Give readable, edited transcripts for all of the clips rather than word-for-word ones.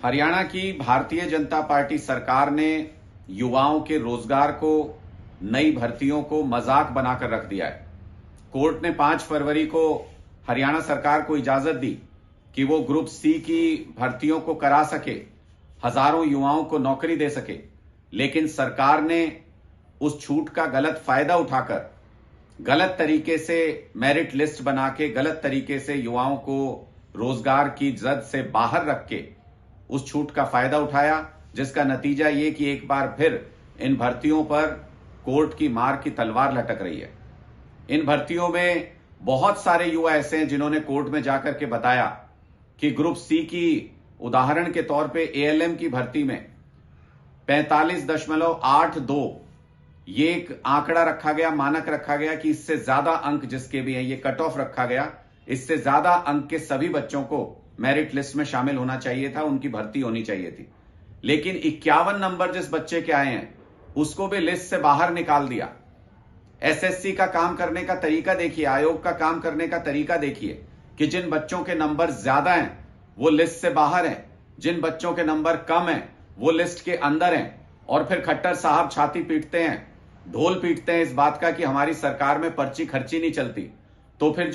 हरियाणा की भारतीय जनता पार्टी सरकार ने युवाओं के रोजगार को, नई भर्तियों को मजाक बनाकर रख दिया है। कोर्ट ने 5 फरवरी को हरियाणा सरकार को इजाजत दी कि वो ग्रुप सी की भर्तियों को करा सके, हजारों युवाओं को नौकरी दे सके, लेकिन सरकार ने उस छूट का गलत फायदा उठाकर गलत तरीके से मेरिट लिस्ट बना के, गलत तरीके से युवाओं को रोजगार की जद से बाहर रख के उस छूट का फायदा उठाया, जिसका नतीजा ये कि एक बार फिर इन भर्तियों पर कोर्ट की मार की तलवार लटक रही है। इन भर्तियों में बहुत सारे युवा ऐसे हैं जिन्होंने कोर्ट में जाकर के बताया कि ग्रुप सी की, उदाहरण के तौर पे एएलएम की भर्ती में 45.82 ये एक आंकड़ा रखा गया, मानक रखा गया कि इससे ज्यादा अंक जिसके भी हैं, ये कट ऑफ रखा गया, इससे ज्यादा अंक के सभी बच्चों को मेरिट लिस्ट में शामिल होना चाहिए था, उनकी भर्ती होनी चाहिए थी। लेकिन 51 नंबर जिस बच्चे के आए हैं उसको भी लिस्ट से बाहर निकाल दिया। एसएससी का काम करने का तरीका देखिए, आयोग का काम करने का तरीका देखिए कि जिन बच्चों के नंबर ज्यादा हैं वो लिस्ट से बाहर हैं, जिन बच्चों के नंबर कम हैं वो लिस्ट के अंदर हैं। और फिर खट्टर साहब छाती पीटते हैं, ढोल पीटते हैं इस बात का कि हमारी सरकार में पर्ची खर्ची नहीं चलती। तो फिर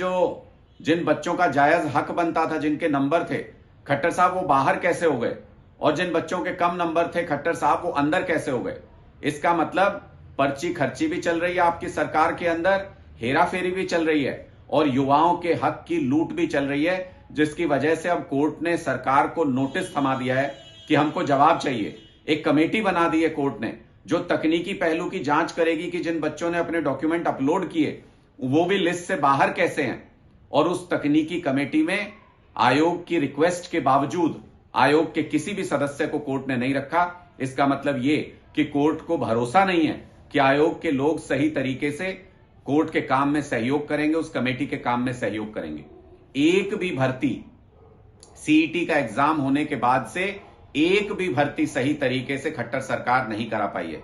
जिन बच्चों का जायज हक बनता था, जिनके नंबर थे, खट्टर साहब वो बाहर कैसे हो गए? और जिन बच्चों के कम नंबर थे, खट्टर साहब वो अंदर कैसे हो गए? इसका मतलब पर्ची खर्ची भी चल रही है आपकी सरकार के अंदर, हेरा फेरी भी चल रही है और युवाओं के हक की लूट भी चल रही है, जिसकी वजह से अब कोर्ट ने सरकार को नोटिस थमा दिया है कि हमको जवाब चाहिए। एक कमेटी बना दी है कोर्ट ने जो तकनीकी पहलू की जांच करेगी कि जिन बच्चों ने अपने डॉक्यूमेंट अपलोड किए वो भी लिस्ट से बाहर कैसे हैं। और उस तकनीकी कमेटी में आयोग की रिक्वेस्ट के बावजूद आयोग के किसी भी सदस्य को कोर्ट ने नहीं रखा। इसका मतलब ये कि कोर्ट को भरोसा नहीं है कि आयोग के लोग सही तरीके से कोर्ट के काम में सहयोग करेंगे, उस कमेटी के काम में सहयोग करेंगे। एक भी भर्ती, सीईटी का एग्जाम होने के बाद से एक भी भर्ती सही तरीके से खट्टर सरकार नहीं करा पाई है।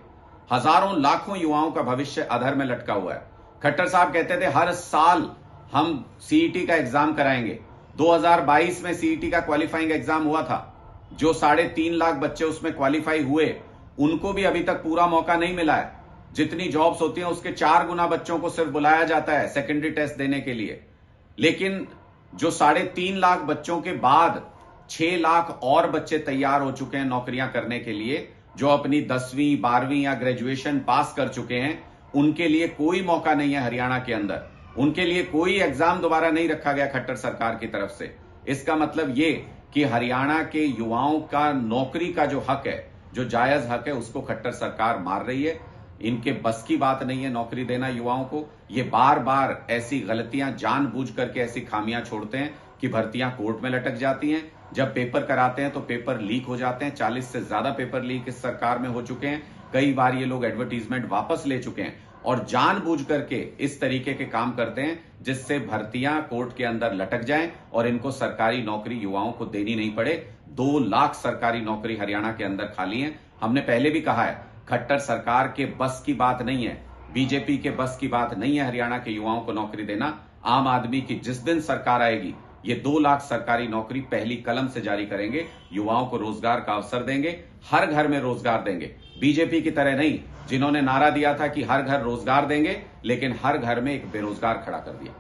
हजारों लाखों युवाओं का भविष्य अधर में लटका हुआ है। खट्टर साहब कहते थे हर साल हम सीईटी का एग्जाम कराएंगे। 2022 में सीईटी का क्वालिफाइंग एग्जाम हुआ था। जो 3.5 लाख बच्चे उसमें क्वालिफाई हुए उनको भी अभी तक पूरा मौका नहीं मिला है। जितनी जॉब्स होती हैं उसके 4 गुना बच्चों को सिर्फ बुलाया जाता है सेकेंडरी टेस्ट देने के लिए। लेकिन जो 3.5 लाख बच्चों के बाद 6 लाख और बच्चे तैयार हो चुके हैं नौकरियां करने के लिए, जो अपनी 10वीं 12वीं या ग्रेजुएशन पास कर चुके हैं, उनके लिए कोई मौका नहीं है हरियाणा के अंदर। उनके लिए कोई एग्जाम दोबारा नहीं रखा गया खट्टर सरकार की तरफ से। इसका मतलब ये कि हरियाणा के युवाओं का नौकरी का जो हक है, जो जायज हक है, उसको खट्टर सरकार मार रही है। इनके बस की बात नहीं है नौकरी देना युवाओं को। ये बार बार ऐसी गलतियां जानबूझ करके ऐसी खामियां छोड़ते हैं कि भर्तियां कोर्ट में लटक जाती हैं। जब पेपर कराते हैं तो पेपर लीक हो जाते हैं। 40 से ज्यादा पेपर लीक इस सरकार में हो चुके हैं। कई बार ये लोग एडवर्टीजमेंट वापस ले चुके हैं और जानबूझ करके इस तरीके के काम करते हैं जिससे भर्तियां कोर्ट के अंदर लटक जाएं और इनको सरकारी नौकरी युवाओं को देनी नहीं पड़े। 2 लाख सरकारी नौकरी हरियाणा के अंदर खाली है। हमने पहले भी कहा है, खट्टर सरकार के बस की बात नहीं है, बीजेपी के बस की बात नहीं है हरियाणा के युवाओं को नौकरी देना। आम आदमी की जिस दिन सरकार आएगी, ये 2 लाख सरकारी नौकरी पहली कलम से जारी करेंगे, युवाओं को रोजगार का अवसर देंगे, हर घर में रोजगार देंगे। बीजेपी की तरह नहीं, जिन्होंने नारा दिया था कि हर घर रोजगार देंगे, लेकिन हर घर में एक बेरोजगार खड़ा कर दिया।